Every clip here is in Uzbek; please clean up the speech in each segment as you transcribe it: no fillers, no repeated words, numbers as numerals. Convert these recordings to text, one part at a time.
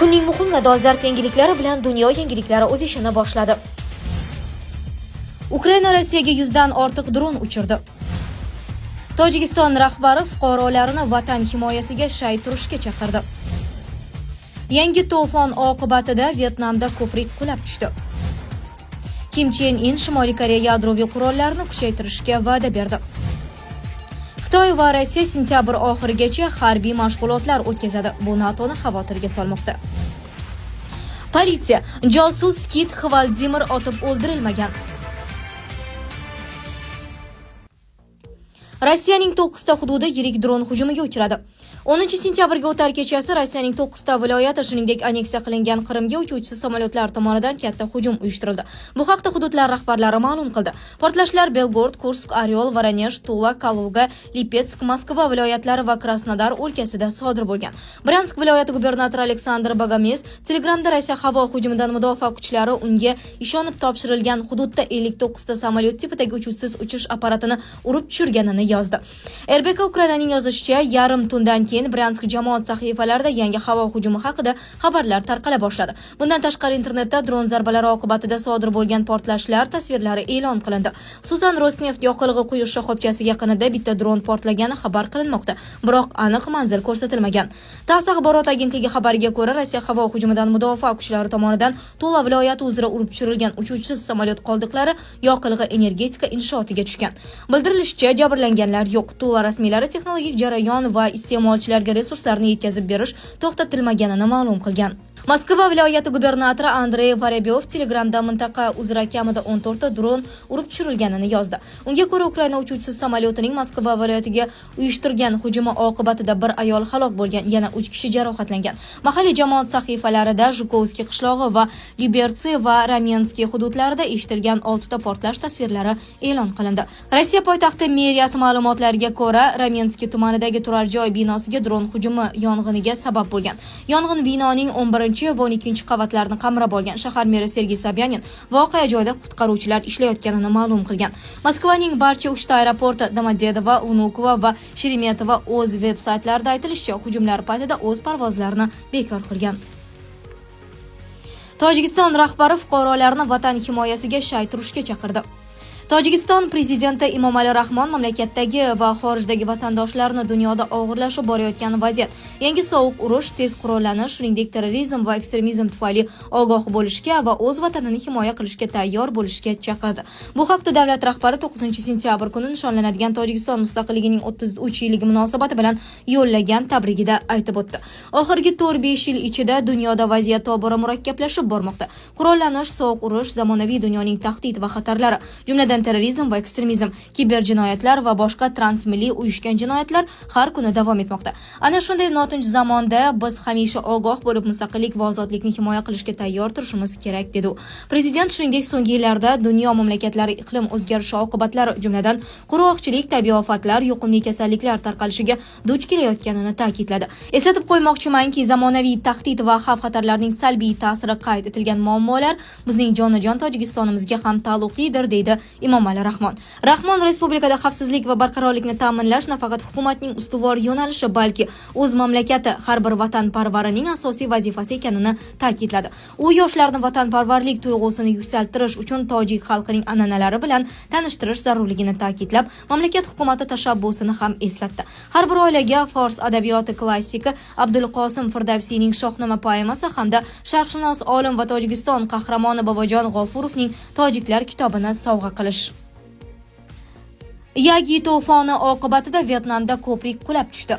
Kunning muhim va dolzarb yangiliklari bilan dunyo yangiliklari o'z ishini boshladi. Ukraina Rossiyaga 100 dan ortiq dron uchirdi. Tojikiston rahbari fuqarolarini vatan himoyasiga shay turishga chaqirdi. Yangi to'fon oqibatida Vyetnamda ko'prik qulab tushdi. Kim Chen In Shimoliy Koreya yadroviy qurollarini kuchaytirishga va'da berdi. Xitoy va Rossiya sentyabr oxirigacha harbiy mashg'ulotlar o'tkazadi. Bu NATOni xavotirga solmoqda. Politsiya josus Kit Xvaldimir otib o'ldirilmagan. Rossiyaning 9 ta hududi yirik dron hujumiga uchradi. 10 sentyabrga o'tar kechasi Rossiyaning 9 ta viloyati, shuningdek anneksiya qilingan Qrimga uchuvchisiz samolyotlar tomonidan katta hujum uyushtirildi. Bu haqda hududlar rahbarlari ma'lum qildi. Portlashlar Belgorod, Kursk, Oryol, Voronezh, Tula, Kaluga, Lipetsk, Moskva viloyatlari va Krasnodar o'lkasida sodir bo'lgan. Bryansk viloyati gubernatori Aleksandr Bogomez Telegramda Rossiya havo hujumidan mudofaa kuchlari unga ishonib topshirilgan hududda 59 ta samolyot tipidagi uchuvchisiz uchish apparatini urib tushirganini yozdi. RBK Ukrainaning yozishicha, yarim tundan keyin Bryansk jamoat sahifalarida yangi havo hujumi haqida xabarlar tarqala boshladi. Bundan tashqari internetda dron zarbalari oqibatida sodir bo'lgan portlashlar tasvirlari e'lon qilindi. Xususan, Rosneft yoqilg'i quyish shoxobchasi yaqinida bitta dron portlagani xabar qilinmoqda, biroq aniq manzil ko'rsatilmagan. TASS axborot agentligi xabariga ko'ra, Rossiya havo hujumidan mudofaa kuchlari tomonidan Tula viloyati uzra urib tushirilgan uchuvchisiz samolyot qoldiqlari yoqilg'i energetika inshootiga tushgan. Bildirilishicha, jabrlanganlar yo'q. Tula rasmiylari texnologik jarayon va iste'molchilarga resurslarni yetkazib berish to'xtatilmaganini ma'lum qilgan. Moskva viloyati gubernatori Andrey Vorebyev Telegramda mintaqa uzra kamida 14 ta dron urib tushirilganini yozdi. Unga ko'ra, Ukraina uchuvchisiz samolyotining Moskva viloyatiga uyushtirgan hujumi oqibatida bir ayol halok bo'lgan, yana 3 kishi jarohatlangan. Mahalliy jamoat sahifalarida Zhukovskiy qishlog'i va Lyubertsi va Ramenskiy hududlarida eshitilgan 6 ta portlash tasvirlari e'lon qilindi. Rossiya poytaxti meriyasi ma'lumotlariga ko'ra, Ramenskiy tumanidagi turar joy binosiga dron hujumi yong'iniga sabab bo'lgan. Yong'in binoning 11 va 12 qavatlarini qamrab olgan. Shahar meri Sergey Sobyanin voqea joyida qutqaruvchilar ishlayotganini ma'lum qilgan. Moskvaning barcha 3 ta aeroporti Domodedovo, Vnukovo va Sheremetova o'z veb-saytlarida aytilishicha, hujumlar paytida o'z parvozlarini bekor qilgan. Tojikiston rahbari fuqarolarni vatan himoyasiga shay turishga chaqirdi. Tojikiston prezidenti Emomali Rahmon mamlakatdagi va xorijdagi vatandoshlarni dunyoda og'irlashib borayotgan vaziyat, yangi sovuq urush, tez qurollanish, shuningdek terrorizm va ekstremizm tufayli ogoh bo'lishga va o'z vatanini himoya qilishga tayyor bo'lishga chaqirdi. Bu haqda davlat rahbari 9 sentyabr kuni nishonlanadigan Tojikiston mustaqilligining 33 yilligi munosabati bilan yo'llagan tabrigida aytib o'tdi. Oxirgi 4-5 yil ichida dunyoda vaziyat tobora murakkablashib bormoqda. Qurollanish, sovuq urush, zamonaviy dunyoning tahdid va xatarlari, jumladan terrorizm va ekstremizm, kiber jinoyatlar va boshqa transmilliy uyushgan jinoyatlar har kuni davom etmoqda. Ana shunday notinch zamonda biz hamisha ogoh bo'lib, mustaqillik va ozodlikni himoya qilishga tayyor turishimiz kerak, dedi u. Prezident shuningdek so'nggi yillarda dunyo mamlakatlari iqlim o'zgarishi oqibatlari, jumladan qurg'oqchilik, tabiiy ofatlar, yuqumli kasalliklar tarqalishiga duch kelayotganini ta'kidladi. Eslatib qo'ymoqchimanki, zamonaviy tahdid va xavf-xatarlarning salbiy ta'siri qayd etilgan muammolar bizning jonajon Tojikistonimizga ham taalluqlidir, deydi Emomali Rahmon. Rahmon respublikada xavfsizlik va barqarorlikni ta'minlash nafaqat hukumatning ustuvor yo'nalishi, balki o'z mamlakati har bir vatanparvarining asosiy vazifasi ekanini ta'kidladi. U yoshlarni vatanparvarlik tuyg'usini yuksaltirish uchun tojik xalqining an'analari bilan tanishtirish zarurligini ta'kidlab, mamlakat hukumati tashabbusini ham eslatdi. Har bir oilaga fors adabiyoti klassiki Abdulqosim Firdavsiyning Shohnoma poemasi hamda sharqshunos olim va Tojikiston qahramoni Bobojon G'ofurovning Tojiklar kitobini sovg'a qilish. Yagi to'foni oqibatida Vyetnamda ko'prik qulab tushdi.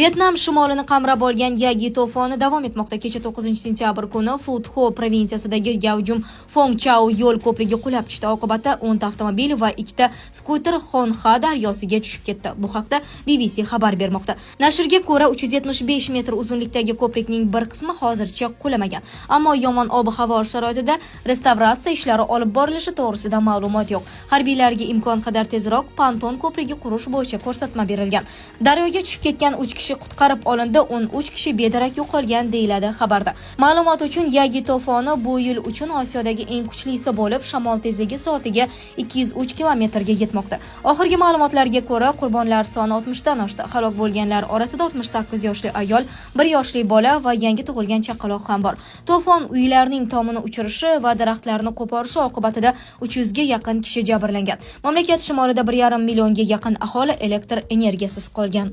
Vyetnam shimolini qamrab olgan Yagi to'foni davom etmoqda. Kecha 9 sentyabr kuni Phu Tho provinsiyasida gavjum Phong Chau yo'l ko'prigi qulab tushdi. Oqibatda 10 ta avtomobil va 2 ta skuter Xonxa daryosiga tushib ketdi. Bu haqda BBC xabar bermoqda. Nashrga ko'ra, 375 metr uzunlikdagi ko'prikning bir qismi hozircha qulamagan. Ammo yomon ob-havo sharoitida restavratsiya ishlari olib borilishi to'g'risida ma'lumot yo'q. Harbiylarga imkon qadar tezroq ponton ko'prigi qurish bo'yicha ko'rsatma berilgan. Daryoga tushib ketgan 3 kishi qutqarib olindi, 13 kishi bedarak yo'qolgan deyiladi xabarda. Ma'lumot uchun, Yagi to'foni bu yil uchun Osiyodagi eng kuchlisi bo'lib, shamol tezligi soatiga 203 kilometrga yetmoqda. Oxirgi ma'lumotlarga ko'ra, qurbonlar soni 60 dan oshdi. Halok bo'lganlar orasida 68 yoshli ayol, 1 yoshli bola va yangi tug'ilgan chaqaloq ham bor. To'fon uylarning tomini uchirishi va daraxtlarni qo'porishi oqibatida 300 ga yaqin kishi jabrlangan. Mamlakat shimolida 1,5 millionga yaqin aholi elektr energiyasiz qolgan.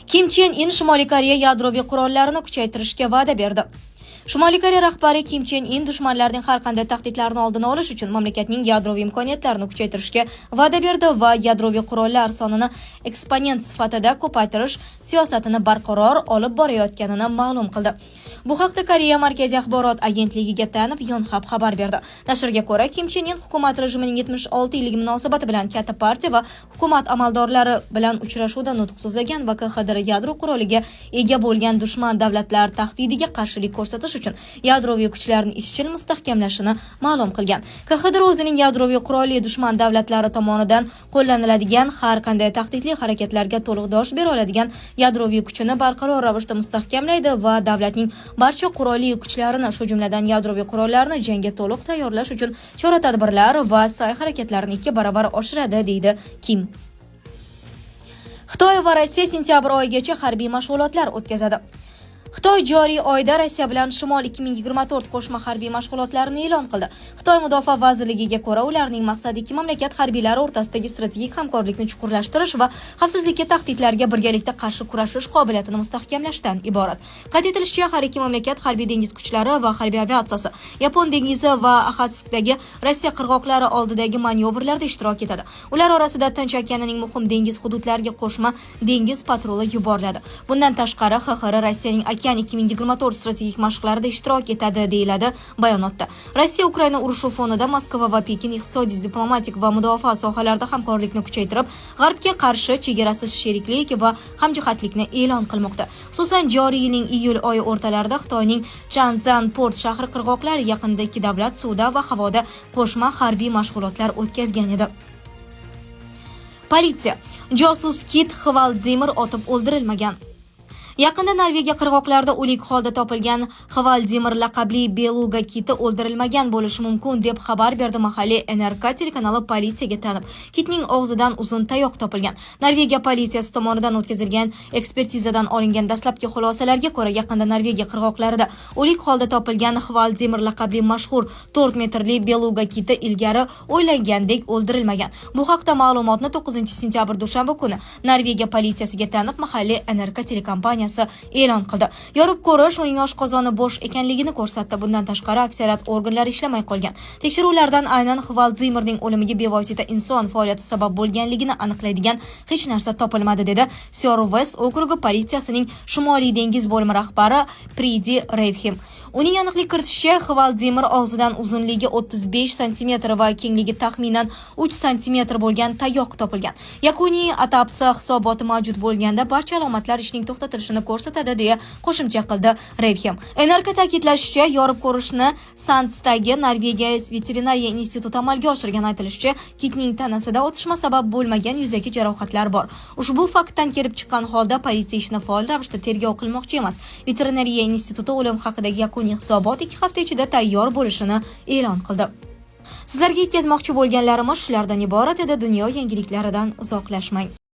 Kim Chen In Shimoliy Koreya yadroviy qurollarini kuchaytirishga va'da berdi. Shimoliy Koreya rahbari Kim Chen In dushmanlarning har qanday tahdidlarini oldini olish uchun mamlakatning yadroviy imkoniyatlarini kuchaytirishga va'da berdi va yadroviy qurollar sonini eksponent sifatida ko'paytirish siyosatini barqaror olib borayotganini ma'lum qildi. Bu haqda Koreya Markaziy axborot agentligiga tayanib Yonhap xabar berdi. Nashrga ko'ra, Kim Chen In hukumat rejimining 76 yilligi munosabati bilan katta partiya va hukumat amaldorlari bilan uchrashuvda nutq so'zlagan va KXDR yadro quroliga ega bo'lgan dushman davlatlar tahdidiga qarshilik ko'rsatish uchun yadroviy kuchlarni izchil mustahkamlashini ma'lum qilgan. KXDR o'zining yadroviy qurolli dushman davlatlari tomonidan qo'llaniladigan har qanday tahdidli harakatlarga to'liq dosh bera oladigan yadroviy kuchini barqaror ravishda mustahkamlaydi va davlatning barcha qurolli kuchlarini, shu jumladan yadroviy qurollarni jangga to'liq tayyorlash uchun chora-tadbirlar va sa'y-harakatlarni 2 barobar oshiradi, deydi Kim. Xitoy va Rossiya sentyabr oyigacha harbiy mashg'ulotlar o'tkazadi. Xitoy joriy oyda Rossiya bilan Shimol 2024 qo'shma harbiy mashg'ulotlarini e'lon qildi. Xitoy Mudofaa vazirligiga ko'ra, ularning maqsadi ikki mamlakat harbiylari o'rtasidagi strategik hamkorlikni chuqurlashtirish va xavfsizlikka tahdidlarga birgalikda qarshi kurashish qobiliyatini mustahkamlashdan iborat. Qayd etilishicha, har ikki mamlakat harbiy dengiz kuchlari va harbiy aviatsiyasi Yapon dengizi va Axatskdagi Rossiya qirg'oqlari oldidagi manyovrlarda ishtirok etadi. Ular orasida Tinch okeanining muhim dengiz hududlariga qo'shma dengiz patruli yuboriladi. Bundan tashqari, XXR Rossiyaning 2024 strategik mashqlarida ishtirok etadi, deyiladi bayonotda. Rossiya Ukraina urushi fonida Moskva va Pekin iqtisodiy, diplomatik va mudofaa sohalarida hamkorlikni kuchaytirib, G'arbga qarshi chegarasiz sheriklik va hamjihatlikni e'lon qilmoqda. Xususan, joriy yilning iyul oyi o'rtalarida Xitoyning Changzan port shahri qirg'oqlari yaqinida ikki davlat suvda va havoda qo'shma harbiy mashg'ulotlar o'tkazgan edi. Politsiya: josus Kit Hvaldimir otib o'ldirilmagan. Yaqinda Norvegiya qirg'oqlarida o'lik holda topilgan Hvaldimir laqabli beluga kiti o'ldirilmagan bo'lishi mumkin deb xabar berdi mahalliy NRK telekanali politsiyaga tanib. Kitning og'zidan uzun tayoq topilgan. Norvegiya politsiyasi tomonidan o'tkazilgan ekspertizadan olingan dastlabki xulosalarga ko'ra, yaqinda Norvegiya qirg'oqlarida o'lik holda topilgan Hvaldimir laqabli mashhur 4 metrli beluga kiti ilgari o'ylangandek o'ldirilmagan. Bu haqda ma'lumotni 9-sentyabr dushanba kuni Norvegiya politsiyasiga tanib mahalliy NRK telekompaniyasi e'lon qildi. Yorib ko'rish uning oshqozoni bo'sh ekanligini ko'rsatdi. Bundan tashqari, aksariyat organlar ishlamay qolgan. Tekshiruvlardan aynan Hvaldimirning o'limiga bevosita inson faoliyati sabab bo'lganligini aniqlaydigan hech narsa topilmadi, dedi Syor-Vest okrugi politsiyasining Shimoliy dengiz bo'limi rahbari Pridi Reyfhem. Uning aniqlik kiritishicha, Hvaldimir og'zidan uzunligi 35 sm va kengligi taxminan 3 sm bo'lgan tayoq topilgan. Yakuniy atopsiya hisoboti mavjud bo'lganda barcha alomatlar ishning to'xtatilishini ko'rsatadi, deya qo'shimcha qildi Reyfhem. NRK ta'kidlashicha, yorib ko'rishni Sandsdagi Norvegiya veterinariya instituti amalga oshirgan. Aytilishicha, kitning tanasida otishma sabab bo'lmagan yuzaki jarohatlar bor. Ushbu faktdan kelib chiqqan holda politsiya ishni faol ravishda tergov qilmoqchi emas. Veterinariya instituti o'lim haqidagi yakuniy hisobot 2 hafta ichida tayyor bo'lishini e'lon qildi. Sizlarga yetkazmoqchi bo'lganlarimiz shulardan iborat edi. Dunyo yangiliklaridan uzoqlashmang.